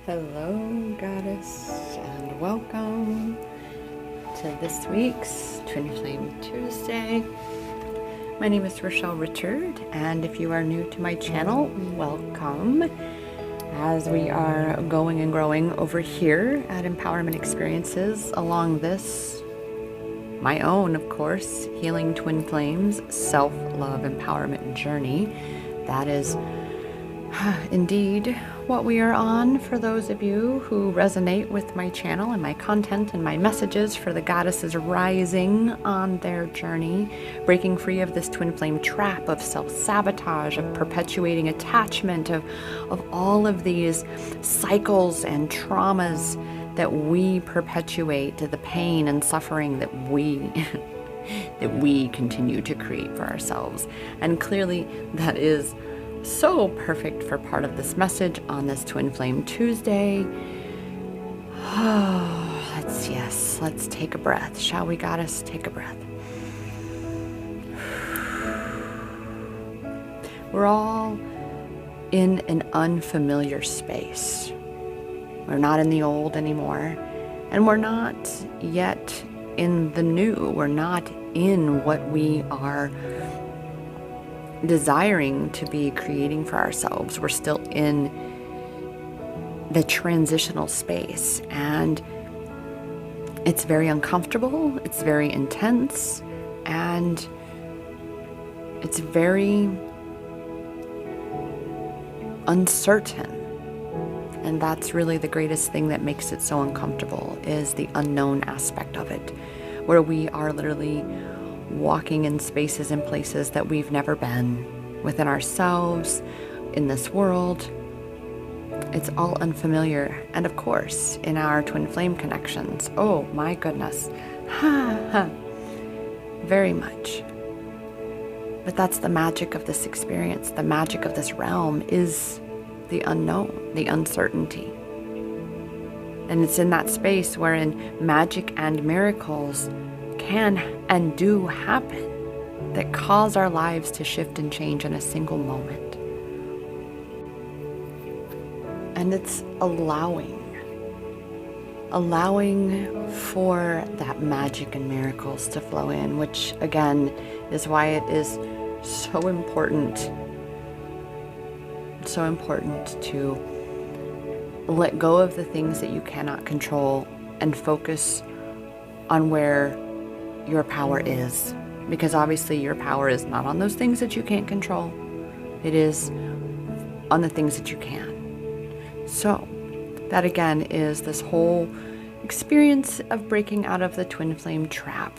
Hello, Goddess, and welcome to this week's Twin Flame Tuesday. My name is Rochelle Richard, and if you are new to my channel, welcome. As we are going and growing over here at Empowerment Experiences along this, my own, of course, Healing Twin Flames Self-Love Empowerment Journey. That is indeed what we are on for those of you who resonate with my channel and my content and my messages for the goddesses rising on their journey, breaking free of this twin flame trap of self-sabotage, of perpetuating attachment, of all of these cycles and traumas that we perpetuate, the pain and suffering that we continue to create for ourselves. And clearly that is so perfect for part of this message on this Twin Flame Tuesday. Let's take a breath. Shall we, Goddess? Take a breath. We're all in an unfamiliar space. We're not in the old anymore, and we're not yet in the new. We're not in what we are desiring to be creating for ourselves. We're still in the transitional space, and it's very uncomfortable, it's very intense, and it's very uncertain. And that's really the greatest thing that makes it so uncomfortable, is the unknown aspect of it, where we are literally walking in spaces and places that we've never been, within ourselves, in this world. It's all unfamiliar. And of course, in our twin flame connections, oh my goodness, very much. But that's the magic of this experience. The magic of this realm is the unknown, the uncertainty. And it's in that space wherein magic and miracles can and do happen, that cause our lives to shift and change in a single moment. And it's allowing for that magic and miracles to flow in, which again is why it is so important to let go of the things that you cannot control and focus on where your power is. Because obviously your power is not on those things that you can't control. It is on the things that you can. So that again is this whole experience of breaking out of the twin flame trap.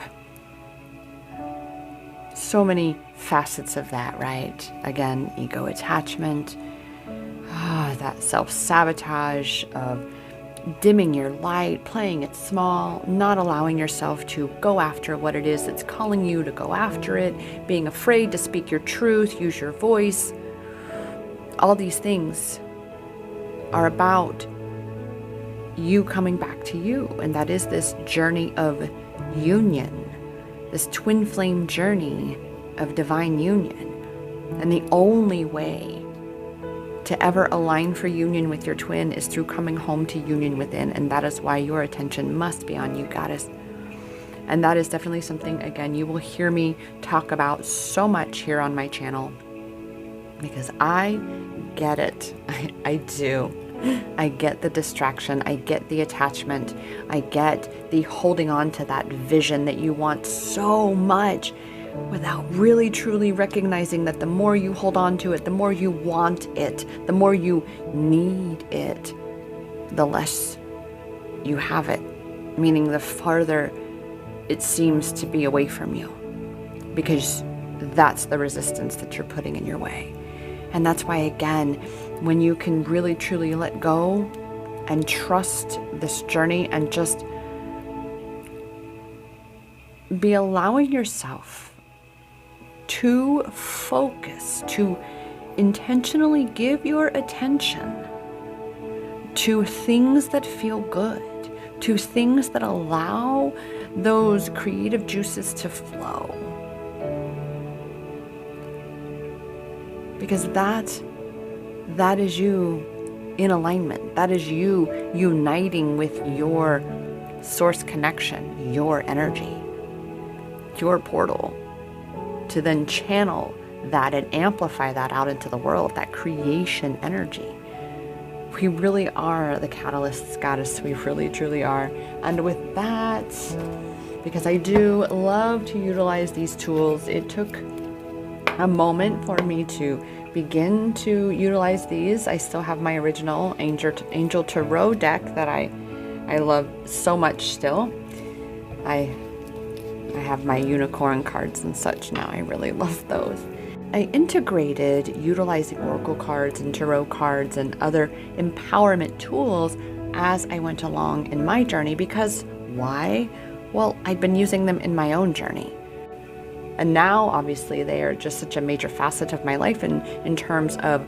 So many facets of that, right? Again, ego attachment, that self-sabotage of dimming your light, playing it small, not allowing yourself to go after what it is that's calling you to go after it, being afraid to speak your truth, use your voice. All these things are about you coming back to you, and that is this journey of union, this twin flame journey of divine union. And the only way to ever align for union with your twin is through coming home to union within, and that is why your attention must be on you, Goddess. And that is definitely something, again, you will hear me talk about so much here on my channel, because I get it. I do. I get the distraction, I get the attachment, I get the holding on to that vision that you want so much, without really truly recognizing that the more you hold on to it, the more you want it, the more you need it, the less you have it. Meaning the farther it seems to be away from you, because that's the resistance that you're putting in your way. And that's why, again, when you can really truly let go and trust this journey and just be allowing yourself to focus, to intentionally give your attention to things that feel good, to things that allow those creative juices to flow. Because that is you in alignment. That is you uniting with your source connection, your energy, your portal, to then channel that and amplify that out into the world, that creation energy. We really are the catalysts, goddess. We really, truly are. And with that, because I do love to utilize these tools, it took a moment for me to begin to utilize these. I still have my original Angel Tarot deck that I love so much still. I have my unicorn cards and such now. I really love those. I integrated utilizing oracle cards and tarot cards and other empowerment tools as I went along in my journey, because why? Well, I'd been using them in my own journey. And now, obviously, they are just such a major facet of my life in terms of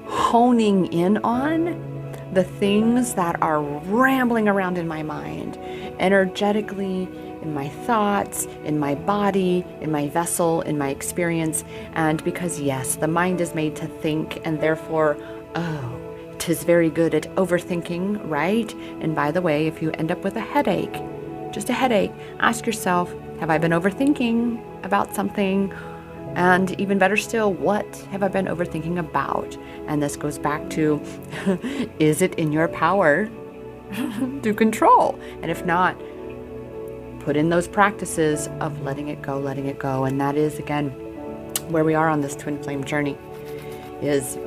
honing in on the things that are rambling around in my mind, energetically, in my thoughts, in my body, in my vessel, in my experience. And because, yes, the mind is made to think, and therefore, oh, 'tis very good at overthinking, right? And by the way, if you end up with a headache, just a headache, ask yourself, have I been overthinking about something? And even better still, what have I been overthinking about? And this goes back to, is it in your power to control? And if not, put in those practices of letting it go, letting it go. And that is, again, where we are on this twin flame journey, is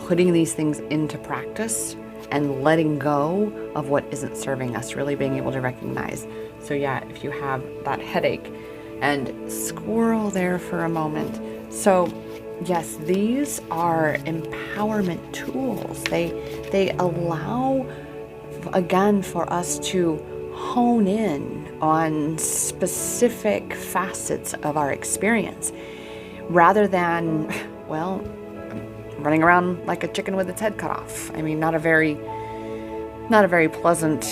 putting these things into practice and letting go of what isn't serving us, really being able to recognize. So yeah, if you have that headache, and squirrel there for a moment. So yes, these are empowerment tools. They allow, again, for us to hone in on specific facets of our experience, rather than, well, running around like a chicken with its head cut off. I mean, not a very pleasant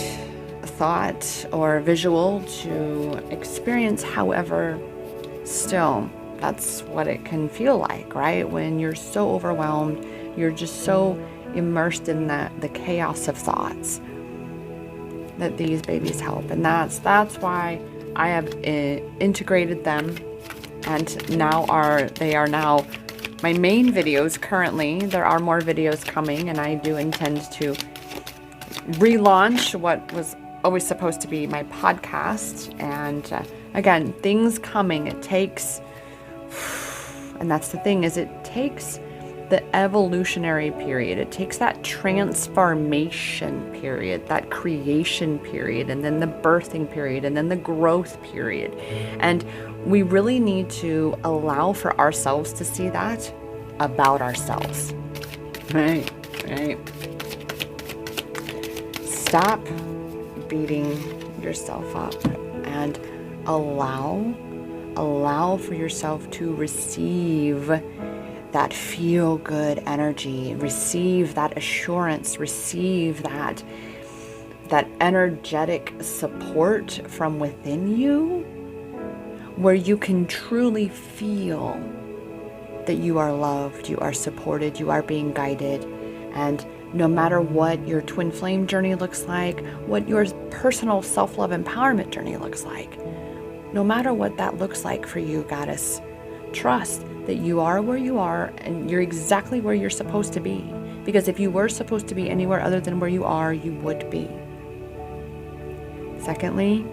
thought or visual to experience. However, still, that's what it can feel like, right? When you're so overwhelmed, you're just so immersed in the chaos of thoughts, that these babies help. And that's why I have integrated them, and they are now my main videos currently. There are more videos coming, and I do intend to relaunch what was always supposed to be my podcast. And again, things coming. It takes, and that's the thing, is it takes the evolutionary period. It takes that transformation period, that creation period, and then the birthing period, and then the growth period. And we really need to allow for ourselves to see that about ourselves. Right. Stop beating yourself up and allow for yourself to receive that feel good energy, receive that assurance, receive that energetic support from within you, where you can truly feel that you are loved, you are supported, you are being guided. And no matter what your twin flame journey looks like, what your personal self-love empowerment journey looks like, no matter what that looks like for you, goddess, trust that you are where you are, and you're exactly where you're supposed to be. Because if you were supposed to be anywhere other than where you are, you would be. Secondly,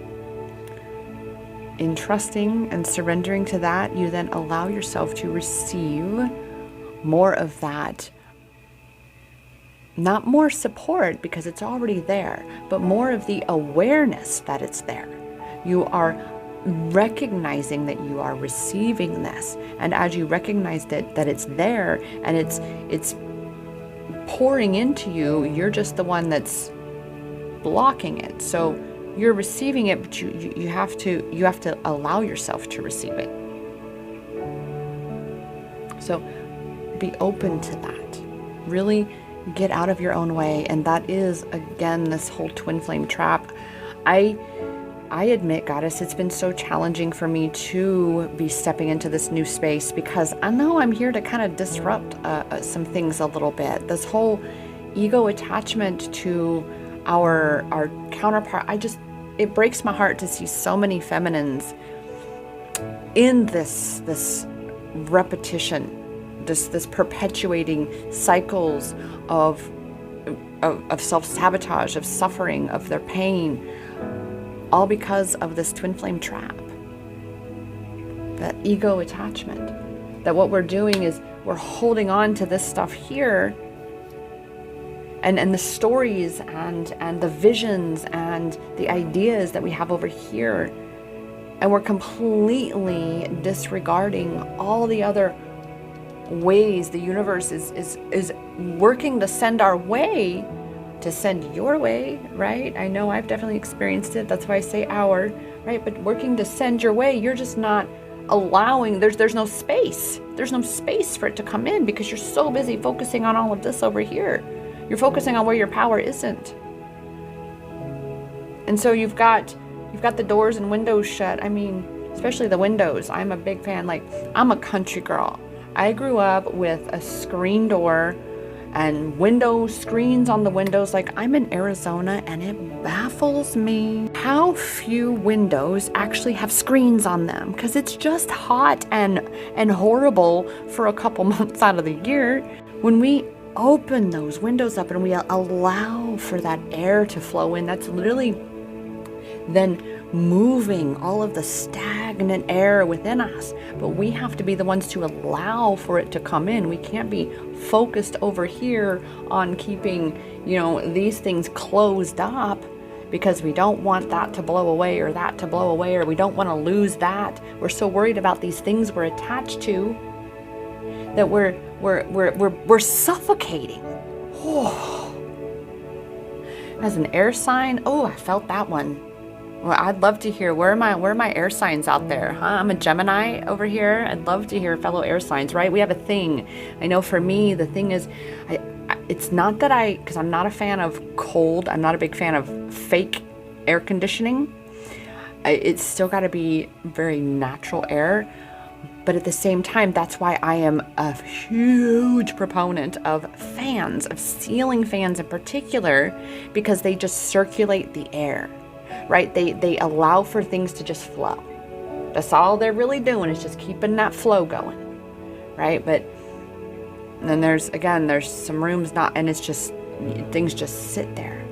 in trusting and surrendering to that, you then allow yourself to receive more of that. Not more support, because it's already there, but more of the awareness that it's there. You are recognizing that you are receiving this, and as you recognize that it's there and it's pouring into you, you're just the one that's blocking it. So you're receiving it, but you have to allow yourself to receive it. So be open to that. Really get out of your own way. And that is, again, this whole twin flame trap. I admit, Goddess, it's been so challenging for me to be stepping into this new space, because I know I'm here to kind of disrupt some things a little bit. This whole ego attachment to our counterpart, it breaks my heart to see so many feminines in this repetition, this perpetuating cycles of self-sabotage, of suffering, of their pain, all because of this twin flame trap, that ego attachment. That what we're doing is we're holding on to this stuff here, and the stories and the visions and the ideas that we have over here, and we're completely disregarding all the other ways the universe is working to send our way, to send your way, right? I know I've definitely experienced it. That's why I say our, right? But working to send your way, you're just not allowing, there's no space. There's no space for it to come in, because you're so busy focusing on all of this over here. You're focusing on where your power isn't. And so you've got the doors and windows shut. I mean, especially the windows. I'm a big fan. Like, I'm a country girl. I grew up with a screen door and window screens on the windows. Like, I'm in Arizona, and it baffles me how few windows actually have screens on them, because it's just hot and horrible for a couple months out of the year. When we open those windows up and we allow for that air to flow in, that's literally then moving all of the stagnant air within us. But we have to be the ones to allow for it to come in. We can't be focused over here on keeping, these things closed up, because we don't want that to blow away, or that to blow away, or we don't want to lose that. We're so worried about these things we're attached to that we're suffocating. Oh. As an air sign, I felt that one. Well, I'd love to hear, where are my air signs out there? Huh? I'm a Gemini over here. I'd love to hear fellow air signs, right? We have a thing. I know for me, the thing is, it's not that because I'm not a fan of cold. I'm not a big fan of fake air conditioning. It's still got to be very natural air. But at the same time, that's why I am a huge proponent of fans, of ceiling fans in particular, because they just circulate the air. Right? They allow for things to just flow. That's all they're really doing, is just keeping that flow going. Right? But then there's some rooms and it's just, things just sit there.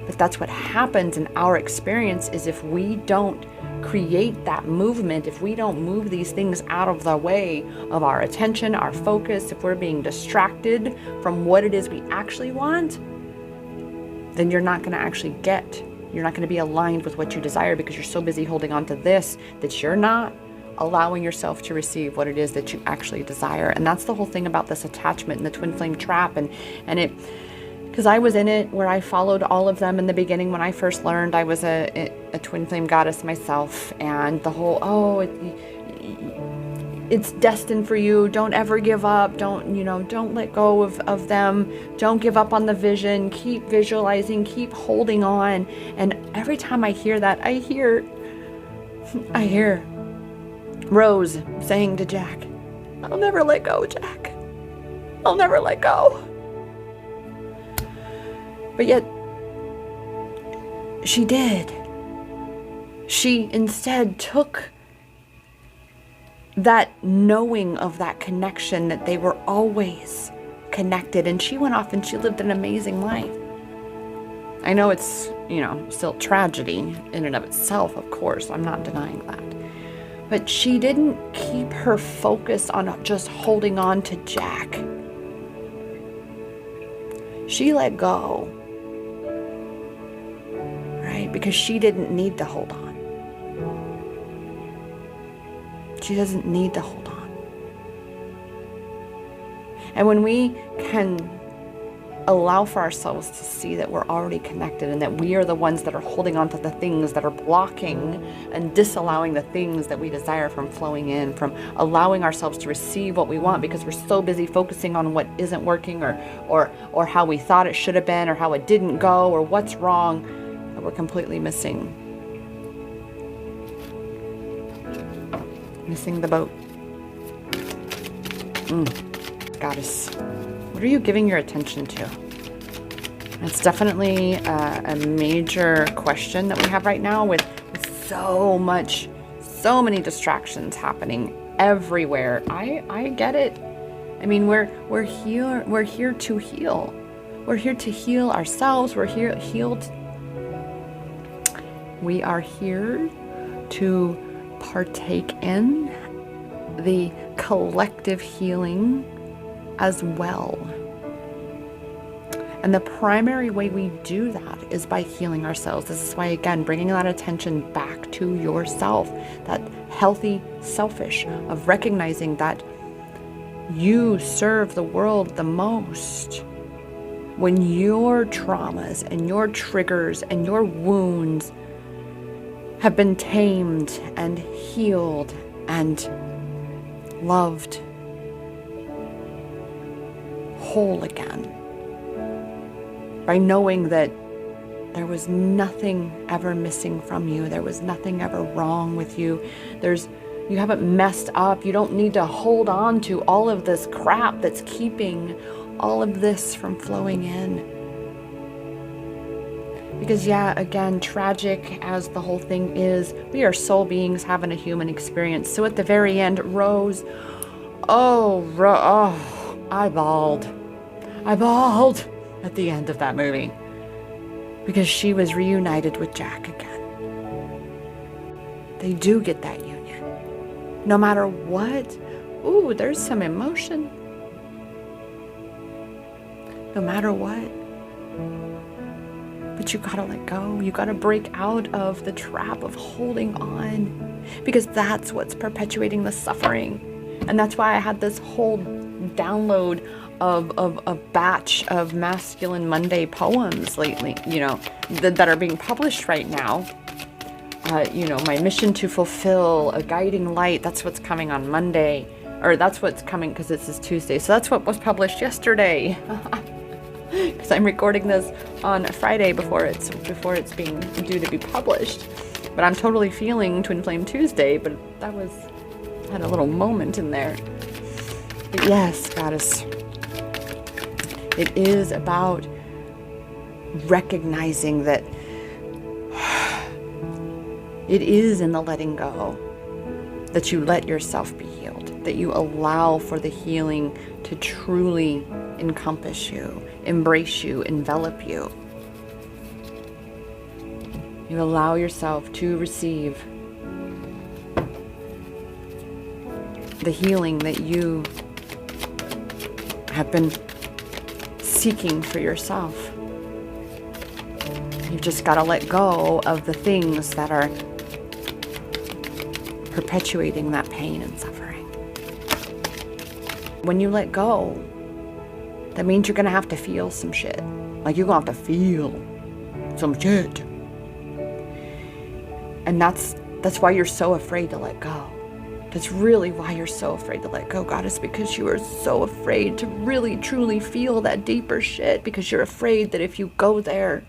But that's what happens in our experience, is if we don't create that movement, if we don't move these things out of the way of our attention, our focus, if we're being distracted from what it is we actually want, then you're not going to actually you're not going to be aligned with what you desire, because you're so busy holding on to this that you're not allowing yourself to receive what it is that you actually desire. And that's the whole thing about this attachment and the twin flame trap. And it, because I was in it, where I followed all of them in the beginning. When I first learned, I was a twin flame goddess myself, and the whole, it's destined for you. Don't ever give up. Don't let go of them. Don't give up on the vision. Keep visualizing, keep holding on. And every time I hear that, I hear Rose saying to Jack, "I'll never let go, Jack. I'll never let go." But yet, she did. She instead took that knowing of that connection, that they were always connected, and she went off and she lived an amazing life. I know it's, still tragedy in and of itself, of course, I'm not denying that. But she didn't keep her focus on just holding on to Jack. She let go, right? Because she didn't need to hold on. She doesn't need to hold on. And when we can allow for ourselves to see that we're already connected, and that we are the ones that are holding on to the things that are blocking and disallowing the things that we desire from flowing in, from allowing ourselves to receive what we want, because we're so busy focusing on what isn't working, or how we thought it should have been, or how it didn't go, or what's wrong, that we're completely missing Missing the boat. Goddess. What are you giving your attention to? It's definitely a major question that we have right now with so many distractions happening everywhere. I get it. I mean, we're here to heal. We're here to heal ourselves. We are here to partake in the collective healing as well. And the primary way we do that is by healing ourselves. This is why, again, bringing that attention back to yourself, that healthy selfish of recognizing that you serve the world the most when your traumas and your triggers and your wounds have been tamed and healed and loved whole again. By knowing that there was nothing ever missing from you. There was nothing ever wrong with you. You haven't messed up. You don't need to hold on to all of this crap that's keeping all of this from flowing in. Because yeah, again, tragic as the whole thing is, we are soul beings having a human experience. So at the very end, Rose, I bawled. At the end of that movie, because she was reunited with Jack again. They do get that union. No matter what. Ooh, there's some emotion. No matter what. But you gotta let go. You gotta break out of the trap of holding on, because that's what's perpetuating the suffering. And that's why I had this whole download of a batch of Masculine Monday poems lately, that are being published right now. My mission to fulfill, a guiding light, that's what's coming on Monday, or that's what's coming because this is Tuesday. So that's what was published yesterday. Because I'm recording this on Friday before it's being due to be published. But I'm totally feeling Twin Flame Tuesday, but had a little moment in there. But yes, Goddess. It is about recognizing that it is in the letting go that you let yourself be healed, that you allow for the healing to truly encompass you, embrace you, envelop you. You allow yourself to receive the healing that you have been seeking for yourself. You've just got to let go of the things that are perpetuating that pain and suffering. When you let go, that means you're going to have to feel some shit. Like, you're going to have to feel some shit. And that's why you're so afraid to let go. That's really why you're so afraid to let go, Goddess, because you are so afraid to really, truly feel that deeper shit, because you're afraid that if you go there,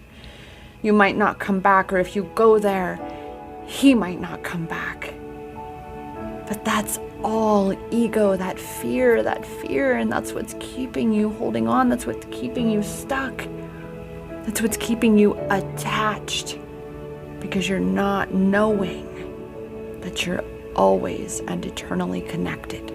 you might not come back, or if you go there, he might not come back. But that's all ego, that fear, and that's what's keeping you holding on. That's what's keeping you stuck. That's what's keeping you attached, because you're not knowing that you're always and eternally connected.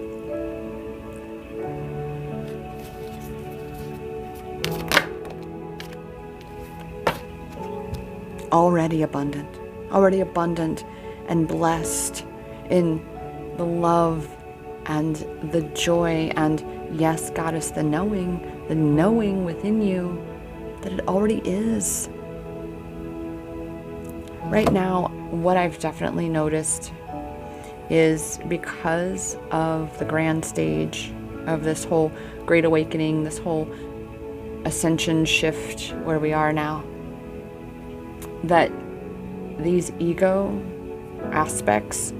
Already abundant and blessed in the love and the joy and, yes, Goddess, the knowing within you that it already is. Right now, what I've definitely noticed is, because of the grand stage of this whole Great Awakening, this whole ascension shift where we are now, that these ego aspects,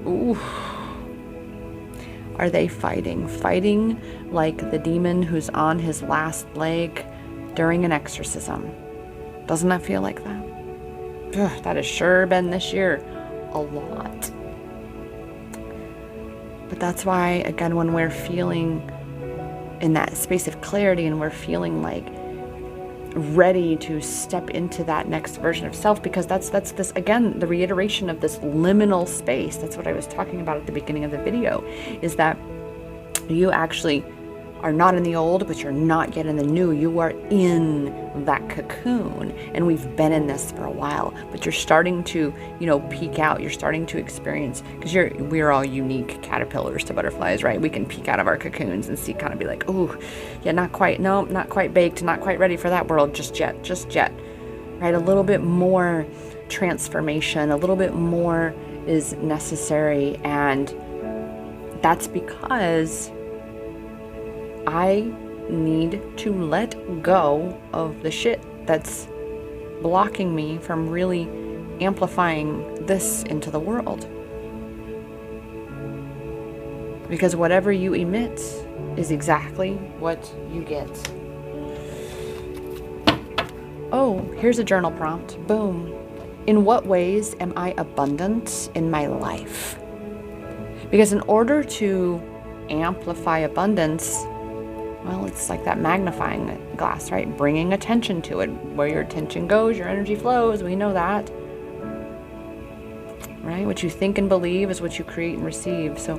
are they fighting like the demon who's on his last leg during an exorcism? Doesn't that feel like that? That has sure been this year a lot. But that's why, again, when we're feeling in that space of clarity and we're feeling like ready to step into that next version of self, because that's this, again, the reiteration of this liminal space. That's what I was talking about at the beginning of the video, is that you actually are not in the old, but you're not yet in the new. You are in that cocoon, and we've been in this for a while, but you're starting to, peek out. You're starting to experience, because we're all unique caterpillars to butterflies, right? We can peek out of our cocoons and see, kind of be like, oh, yeah, not quite baked, not quite ready for that world just yet, right? A little bit more transformation, a little bit more is necessary, and that's because I need to let go of the shit that's blocking me from really amplifying this into the world. Because whatever you emit is exactly what you get. Oh, here's a journal prompt. Boom. In what ways am I abundant in my life? Because in order to amplify abundance, well, it's like that magnifying glass, right? Bringing attention to it. Where your attention goes, your energy flows. We know that, right? What you think and believe is what you create and receive. So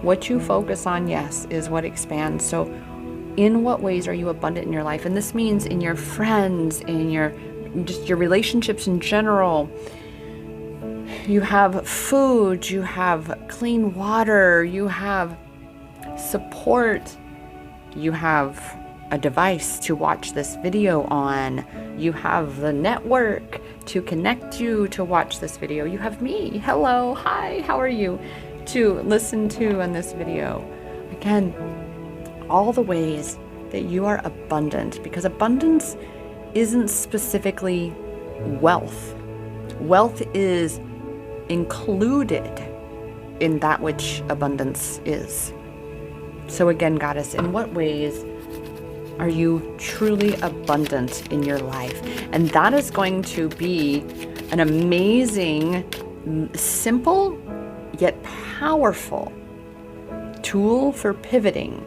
what you focus on, yes, is what expands. So in what ways are you abundant in your life? And this means in your friends, in your relationships in general. You have food, you have clean water, you have support. You have a device to watch this video on. You have the network to connect you to watch this video. You have me. Hello. Hi. How are you? To listen to on this video. Again, all the ways that you are abundant, because abundance isn't specifically wealth. Wealth is included in that which abundance is. So again, Goddess, in what ways are you truly abundant in your life? And that is going to be an amazing, simple, yet powerful tool for pivoting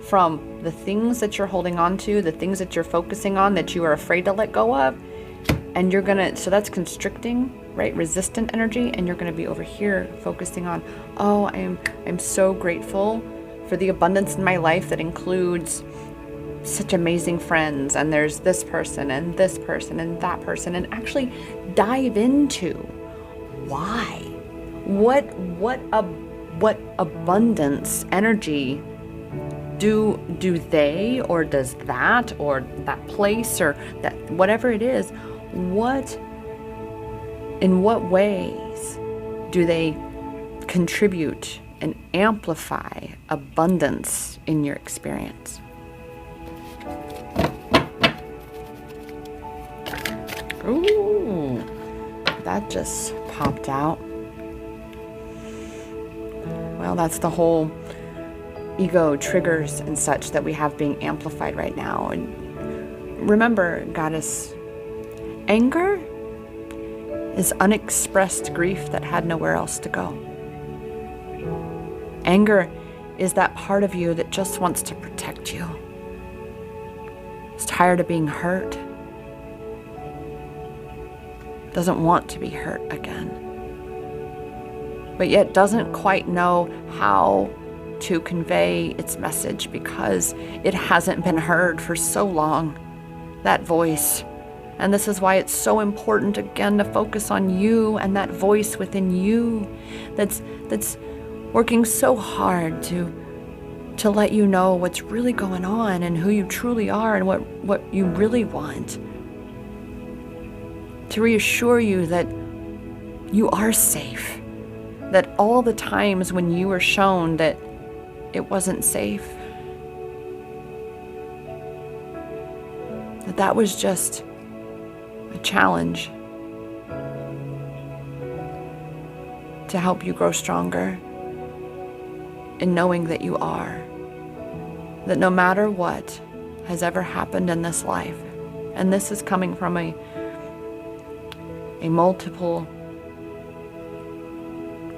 from the things that you're holding on to, the things that you're focusing on that you are afraid to let go of. And you're gonna, so that's constricting, right? Resistant energy. And you're gonna be over here focusing on, oh, I'm so grateful for the abundance in my life that includes such amazing friends, and there's this person and this person and that person, and actually dive into why, what abundance energy do they, or does that, or that place, or that whatever it is, in what ways do they contribute and amplify abundance in your experience? Ooh, that just popped out. Well, that's the whole ego triggers and such that we have being amplified right now. And remember, Goddess, anger is unexpressed grief that had nowhere else to go. Anger is that part of you that just wants to protect you. It's tired of being hurt. Doesn't want to be hurt again. But yet doesn't quite know how to convey its message because it hasn't been heard for so long, that voice. And this is why it's so important, again, to focus on you and that voice within you that's working so hard to let you know what's really going on and who you truly are and what you really want. To reassure you that you are safe, that all the times when you were shown that it wasn't safe, that was just a challenge to help you grow stronger in knowing that you are, that no matter what has ever happened in this life, and this is coming from a multiple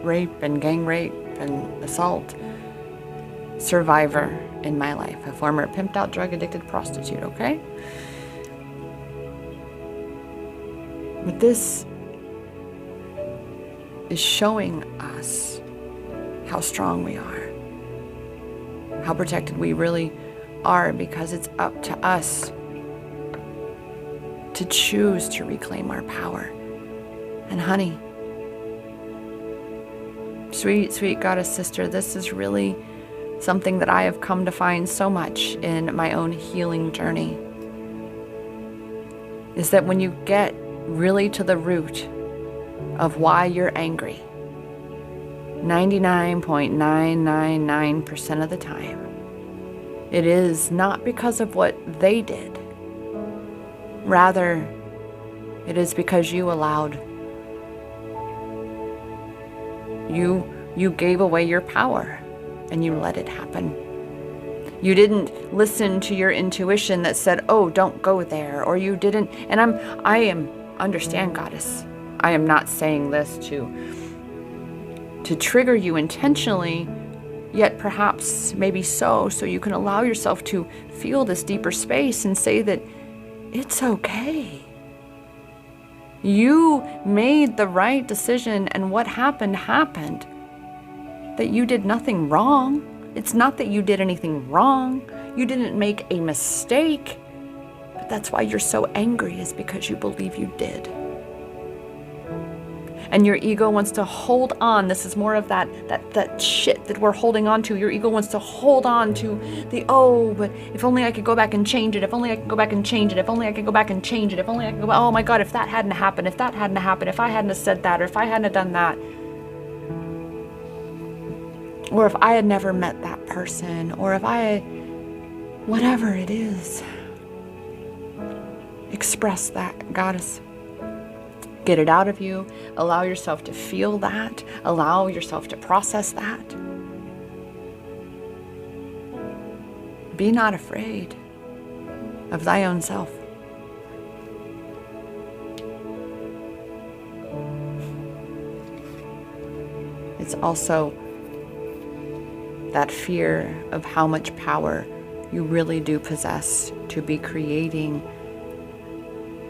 rape and gang rape and assault survivor in my life, a former pimped out, drug addicted prostitute, okay? But this is showing us how strong we are, how protected we really are, because it's up to us to choose to reclaim our power. And honey, sweet, sweet goddess sister, this is really something that I have come to find so much in my own healing journey, is that when you get really to the root of why you're angry, 99.999% of the time, it is not because of what they did. Rather, it is because you allowed, you gave away your power and you let it happen. You didn't listen to your intuition that said, oh, don't go there, or you didn't, and understand, goddess, I am not saying this to trigger you intentionally, yet perhaps maybe so you can allow yourself to feel this deeper space and say that it's okay. You made the right decision, and what happened, that you did nothing wrong. It's not that you did anything wrong. You didn't make a mistake, but that's why you're so angry, is because you believe you did. And your ego wants to hold on. This is more of that shit that we're holding on to. Your ego wants to hold on to the, oh, but if only I could go back and change it. If only I could go back and change it. If only I could go back and change it. If only I could go, oh my God, if that hadn't happened, if that hadn't happened, if I hadn't have said that, or if I hadn't have done that. Or if I had never met that person, or if whatever it is. Express that, goddess. Get it out of you. Allow yourself to feel that. Allow yourself to process that. Be not afraid of thy own self. It's also that fear of how much power you really do possess to be creating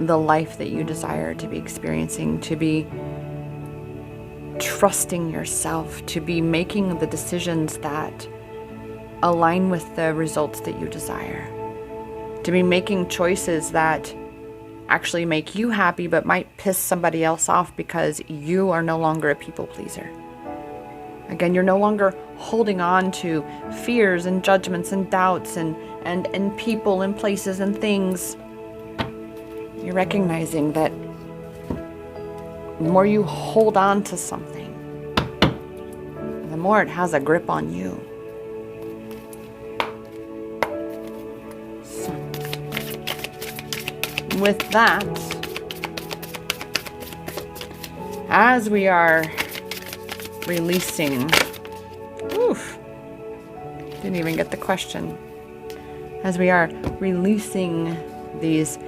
the life that you desire to be experiencing, to be trusting yourself, to be making the decisions that align with the results that you desire, to be making choices that actually make you happy but might piss somebody else off because you are no longer a people pleaser. Again, you're no longer holding on to fears and judgments and doubts and people and places and things. You're recognizing that the more you hold on to something, the more it has a grip on you. So, with that, as we are releasing, didn't even get the question. As we are releasing this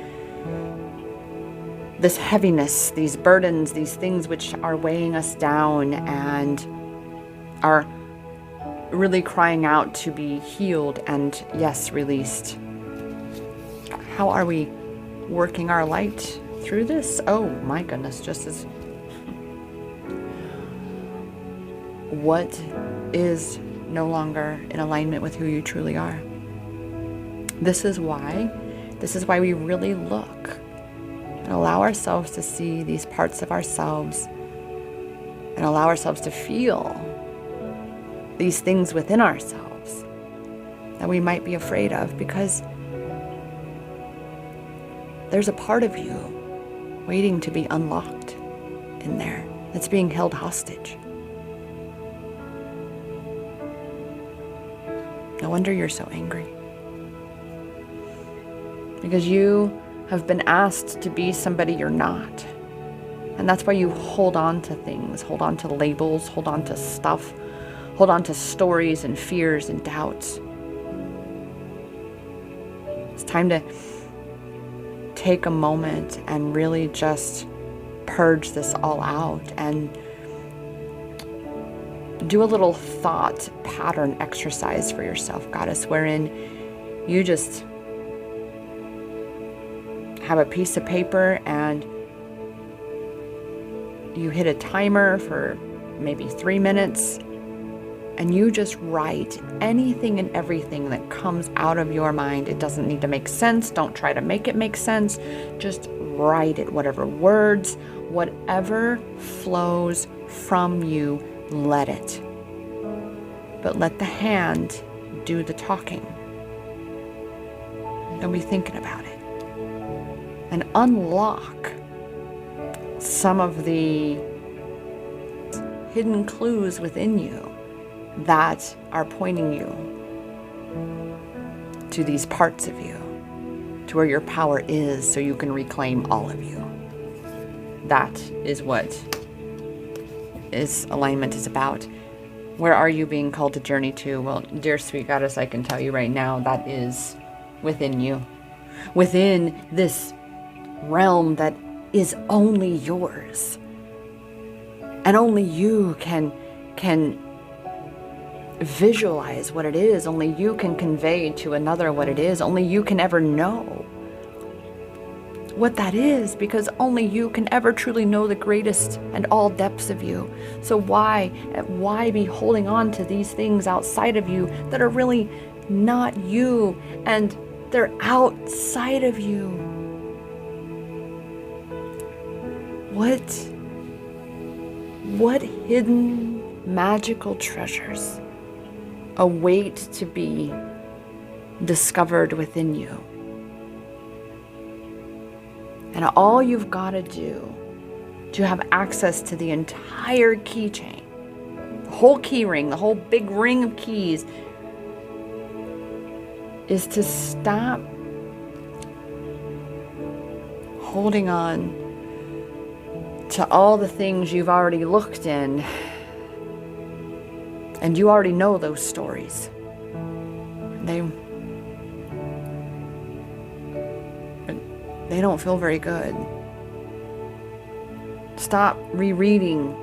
heaviness, these burdens, these things which are weighing us down and are really crying out to be healed and, yes, released. How are we working our light through this? Oh my goodness, just as what is no longer in alignment with who you truly are. This is why we really look and allow ourselves to see these parts of ourselves and allow ourselves to feel these things within ourselves that we might be afraid of, because there's a part of you waiting to be unlocked in there that's being held hostage. No wonder you're so angry. Because you have been asked to be somebody you're not. And that's why you hold on to things, hold on to labels, hold on to stuff, hold on to stories and fears and doubts. It's time to take a moment and really just purge this all out and do a little thought pattern exercise for yourself, Goddess, wherein you just have a piece of paper and you hit a timer for maybe 3 minutes, and you just write anything and everything that comes out of your mind. It doesn't need to make sense. Don't try to make it make sense. Just write it. Whatever words, whatever flows from you, let it. But let the hand do the talking. Don't be thinking about it. And unlock some of the hidden clues within you that are pointing you to these parts of you, to where your power is, so you can reclaim all of you. That is what alignment is about. Where are you being called to journey to? Well, dear sweet Goddess, I can tell you right now, that is within you. Within this realm that is only yours. And only you can visualize what it is. Only you can convey to another what it is. Only you can ever know what that is, because only you can ever truly know the greatest and all depths of you. So why be holding on to these things outside of you that are really not you, and they're outside of you? What hidden magical treasures await to be discovered within you? And all you've got to do to have access to the entire keychain, the whole key ring, the whole big ring of keys, is to stop holding on to all the things you've already looked in, and you already know those stories. They don't feel very good. Stop rereading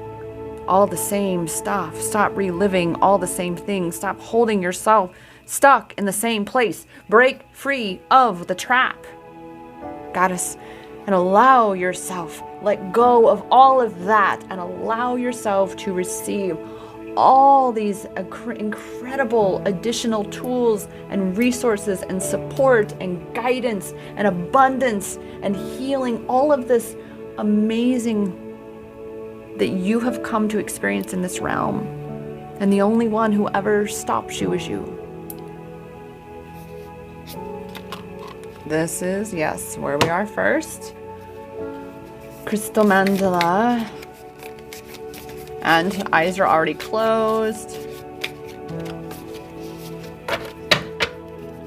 all the same stuff. Stop reliving all the same things. Stop holding yourself stuck in the same place. Break free of the trap, Goddess, and allow yourself, let go of all of that, and allow yourself to receive all these incredible additional tools and resources and support and guidance and abundance and healing, all of this amazing that you have come to experience in this realm. And the only one who ever stops you is you. This is, yes, where we are first. Crystal mandala. And eyes are already closed.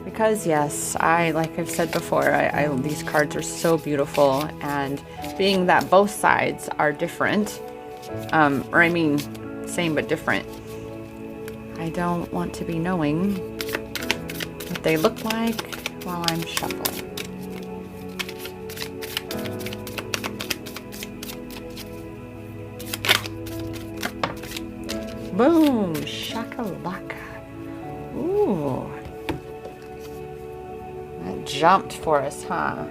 Because yes, like I've said before, these cards are so beautiful, and being that both sides are different, or I mean, same but different, I don't want to be knowing what they look like while I'm shuffling. Boom! Shakalaka. Ooh. That jumped for us, huh?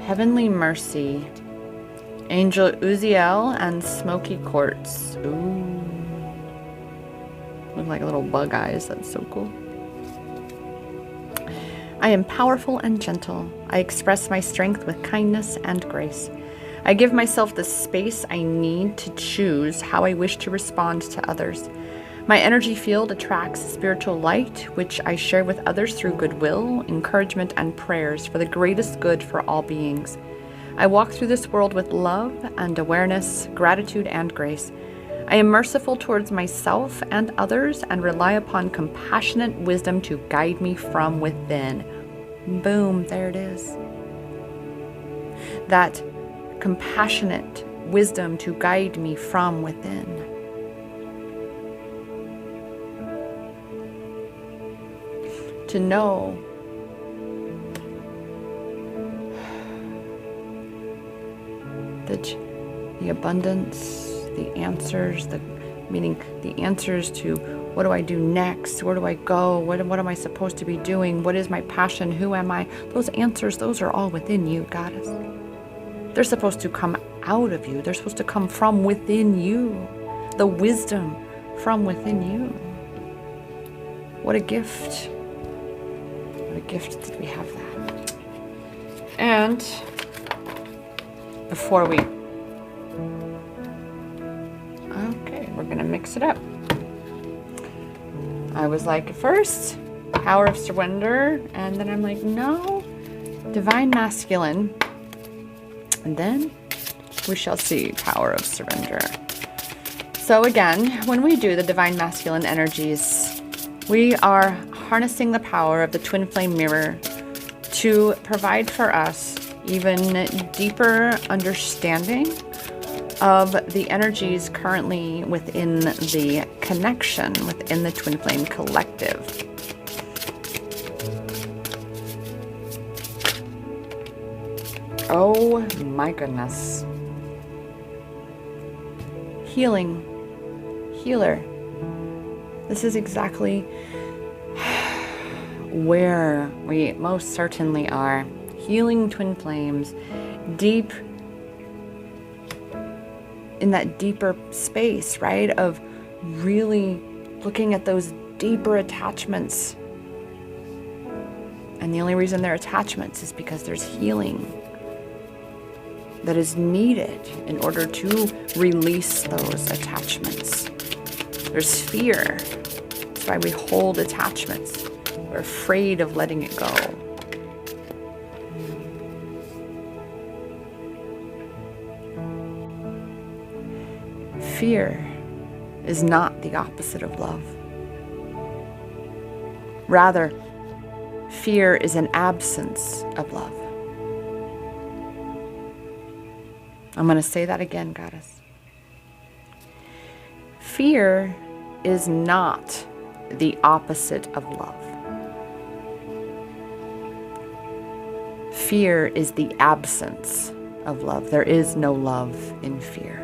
Heavenly Mercy. Angel Uziel and Smoky Quartz. Ooh. Look like little bug eyes. That's so cool. I am powerful and gentle. I express my strength with kindness and grace. I give myself the space I need to choose how I wish to respond to others. My energy field attracts spiritual light, which I share with others through goodwill, encouragement, and prayers for the greatest good for all beings. I walk through this world with love and awareness, gratitude, and grace. I am merciful towards myself and others and rely upon compassionate wisdom to guide me from within. Boom, there it is. That compassionate wisdom to guide me from within. To know that the abundance, the answers, the meaning the answers to what do I do next? Where do I go? What am I supposed to be doing? What is my passion? Who am I? Those answers, those are all within you, Goddess. They're supposed to come out of you. They're supposed to come from within you. The wisdom from within you. What a gift. What a gift that we have that. And before we... Okay, we're going to mix it up. I was like, first, power of surrender. And then I'm like, no, divine masculine. And then we shall see power of surrender. So again, when we do the divine masculine energies, we are harnessing the power of the twin flame mirror to provide for us even deeper understanding of the energies currently within the connection, within the twin flame collective. Oh my goodness. Healing. Healer. This is exactly where we most certainly are. Healing twin flames, deep in that deeper space, right? Of really looking at those deeper attachments. And the only reason they're attachments is because there's healing that is needed in order to release those attachments. There's fear. That's why we hold attachments. We're afraid of letting it go. Fear is not the opposite of love. Rather, fear is an absence of love. I'm going to say that again, Goddess. Fear is not the opposite of love. Fear is the absence of love. There is no love in fear.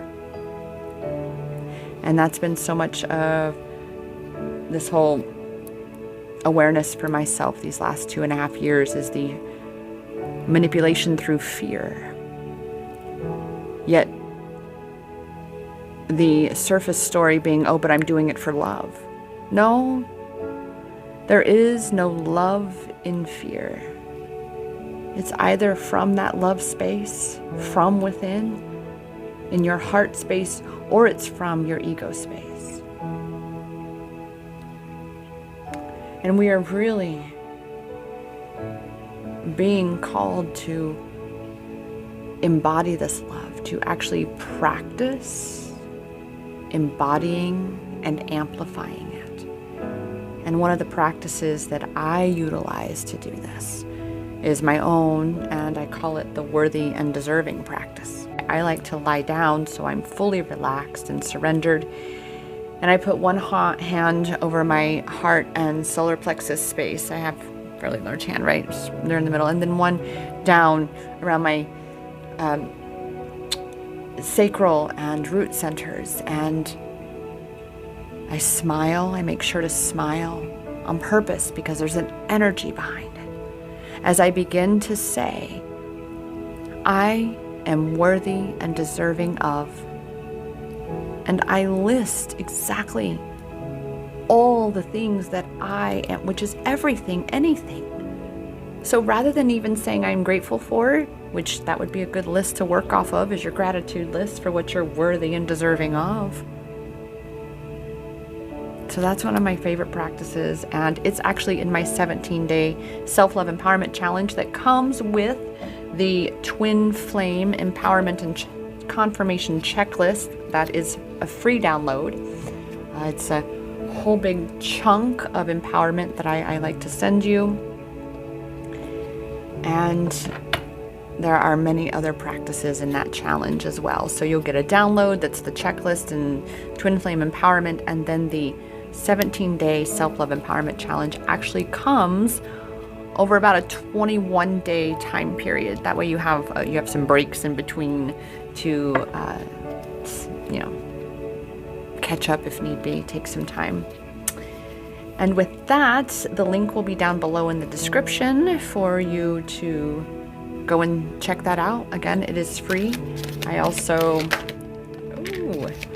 And that's been so much of this whole awareness for myself these last 2.5 years, is the manipulation through fear. Yet the surface story being, oh, but I'm doing it for love. No, there is no love in fear. It's either from that love space, from within, in your heart space, or it's from your ego space. And we are really being called to embody this love, to actually practice embodying and amplifying it. And one of the practices that I utilize to do this is my own, and I call it the worthy and deserving practice. I like to lie down so I'm fully relaxed and surrendered. And I put one hand over my heart and solar plexus space. I have a fairly large hand, right? Just there in the middle. And then one down around my sacral and root centers. And I smile. I make sure to smile on purpose because there's an energy behind it. As I begin to say, I am worthy and deserving of, and I list exactly all the things that I am, which is everything, anything. So rather than even saying I'm grateful for, which that would be a good list to work off of, is your gratitude list for what you're worthy and deserving of. So that's one of my favorite practices, and it's actually in my 17-day self-love empowerment challenge that comes with the twin flame empowerment and confirmation checklist. That is a free download. It's a whole big chunk of empowerment that I like to send you. And there are many other practices in that challenge as well. So you'll get a download that's the checklist and twin flame empowerment, and then the 17-day self-love empowerment challenge actually comes over about a 21-day time period. That way you have some breaks in between to catch up if need be, take some time. And with that, the link will be down below in the description for you to go and check that out. Again, it is free. I also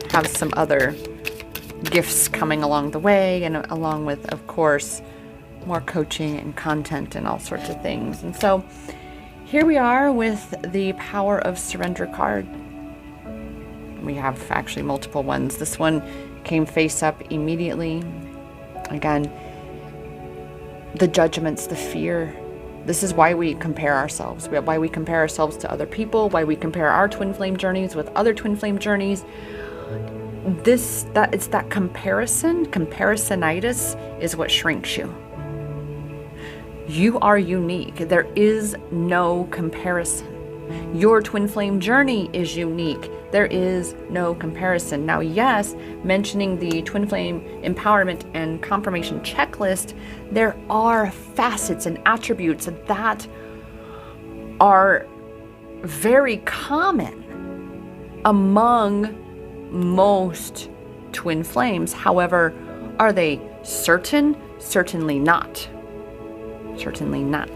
have some other gifts coming along the way, and along with, of course, more coaching and content and all sorts of things. And so here we are with the Power of Surrender card. We have actually multiple ones. This one came face up immediately. Again, the judgments, the fear. This is why we compare ourselves. Why we compare ourselves to other people. Why we compare our twin flame journeys with other twin flame journeys. It's that comparison. Comparisonitis is what shrinks you. You are unique. There is no comparison. Your twin flame journey is unique. There is no comparison. Now, yes, mentioning the twin flame empowerment and confirmation checklist, there are facets and attributes that are very common among most twin flames. However, are they certain? Certainly not. Certainly not.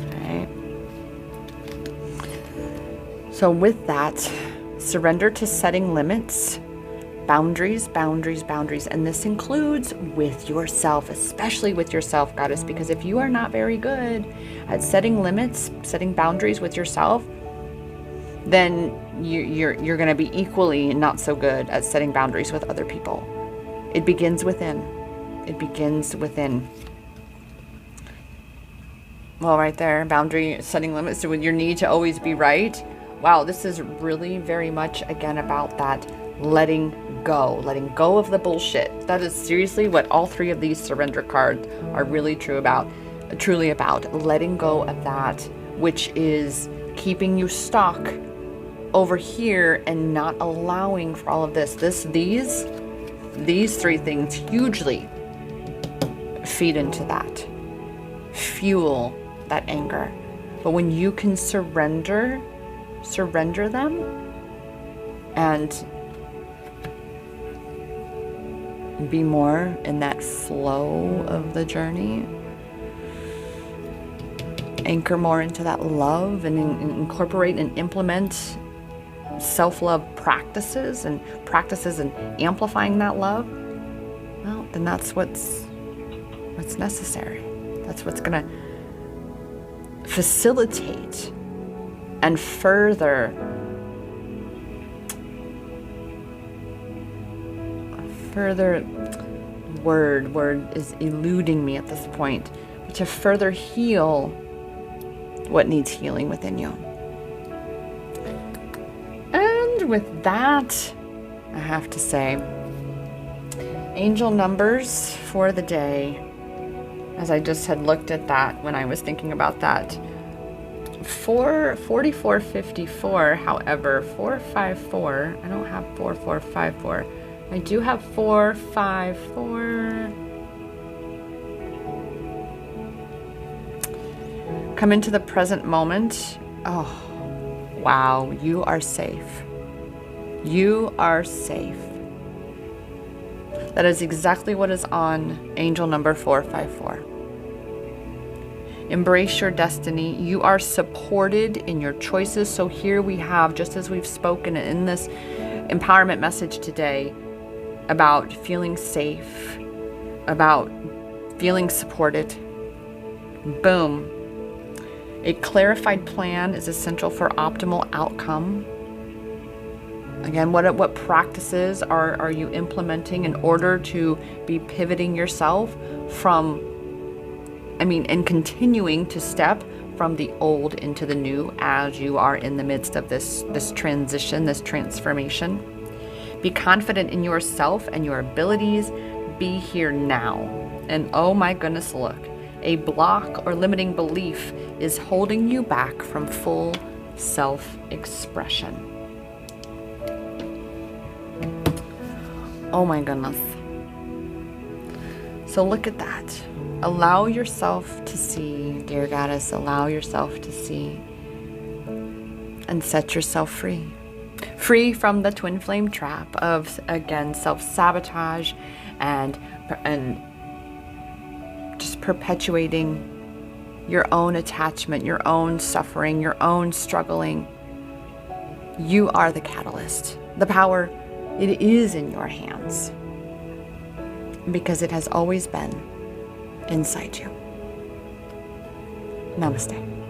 Okay. So with that, surrender to setting limits, boundaries, and this includes with yourself, especially with yourself, Goddess, because if you are not very good at setting limits, setting boundaries with yourself, then you're going to be equally not so good at setting boundaries with other people. It begins within. It begins within. Well, right there, boundary, setting limits to your need to always be right. Wow, this is really very much, again, about that letting go of the bullshit. That is seriously what all three of these surrender cards are really truly about. Letting go of that which is keeping you stuck over here and not allowing for all of this. These three things hugely feed into that, fuel that anger. But when you can surrender them and be more in that flow of the journey, anchor more into that love and incorporate and implement self-love practices and amplifying that love, well, then that's what's necessary. That's what's going to facilitate and further word is eluding me at this point, to further heal what needs healing within you. And with that, I have to say, angel numbers for the day, as I just had looked at that when I was thinking about that, 4454, however, 454, I don't have 4454. I do have 454. Come into the present moment. Oh, wow, you are safe. You are safe. That is exactly what is on angel number 454. Embrace your destiny. You are supported in your choices. So here we have, just as we've spoken in this empowerment message today, about feeling safe, about feeling supported. Boom. A clarified plan is essential for optimal outcome. Again, what practices are you implementing in order to be pivoting yourself and continuing to step from the old into the new as you are in the midst of this transition, this transformation. Be confident in yourself and your abilities. Be here now. And oh my goodness, look, a block or limiting belief is holding you back from full self-expression. Oh my goodness. So look at that. Allow yourself to see, dear Goddess, allow yourself to see and set yourself free. Free from the twin flame trap of, again, self-sabotage and just perpetuating your own attachment, your own suffering, your own struggling. You are the catalyst. The power, it is in your hands because it has always been inside you. Namaste.